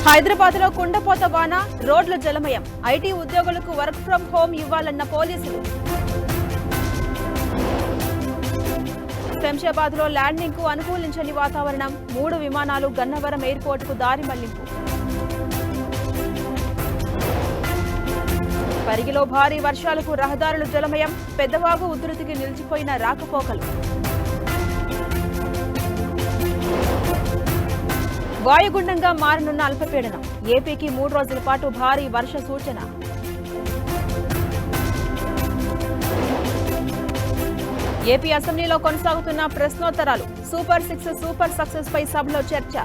హైదరాబాద్ లో కుండపోత వాన, రోడ్ల జలమయం. ఐటీ ఉద్యోగులకు వర్క్ ఫ్రం హోం ఇవ్వాలన్న పోలీసులు. శంషాబాద్ లో ల్యాండింగ్ కు అనుకూలించని వాతావరణం. 3 విమానాలు గన్నవరం ఎయిర్పోర్ట్ కు దారి మళ్లింపు. పరిగిలో భారీ వర్షాలకు రహదారులు జలమయం. పెద్దవాగు ఉధృతికి నిలిచిపోయిన రాకపోకలు. వాయుగుండంగా మారనున్న అల్పపీడనం. ఏపీకి 3 రోజుల పాటు భారీ వర్ష సూచన. ఏపీ అసెంబ్లీలో కొనసాగుతున్న ప్రశ్నోత్తరాలు. సూపర్ 6 సూపర్ సక్సెస్ పై సభలో చర్చ.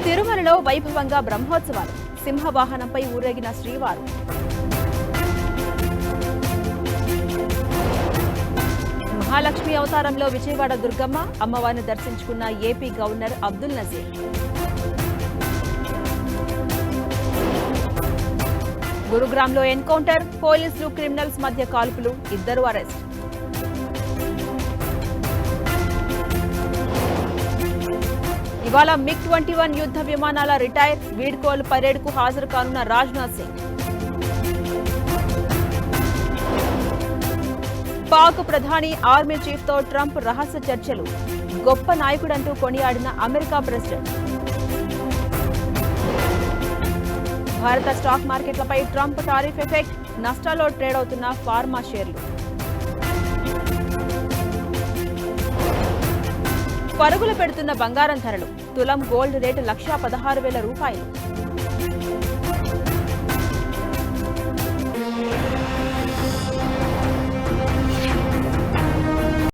తిరుమలలో వైభవంగా బ్రహ్మోత్సవాలు. సింహవాహనంపై ఊరేగిన శ్రీవారు. మహాలక్ష్మి అవతారంలో విజయవాడ దుర్గమ్మ అమ్మవారిని దర్శించుకున్న ఏపీ గవర్నర్ అబ్దుల్ నజీర్. గురుగ్రామ్లో ఎన్కౌంటర్. పోలీసులు క్రిమినల్స్ మధ్య కాల్పులు. 2 అరెస్ట్. ఇవాళ MiG-21 యుద్ధ విమానాల రిటైర్. వీడ్కోలు పరేడ్కు హాజరు కానున్న రాజ్నాథ్ సింగ్. పాక్ ప్రధాని ఆర్మీ చీఫ్ తో ట్రంప్ రహస్య చర్చలు. గొప్ప నాయకుడంటూ కొనియాడిన అమెరికా ప్రెసిడెంట్. భారత స్టాక్ మార్కెట్లపై ట్రంప్ టారిఫ్ ఎఫెక్ట్. నష్టాల్లో ట్రేడ్ అవుతున్న ఫార్మా షేర్లు. పరుగులు పెడుతున్న బంగారం ధరలు. తులం గోల్డ్ రేటు 1,16,000 రూపాయలు.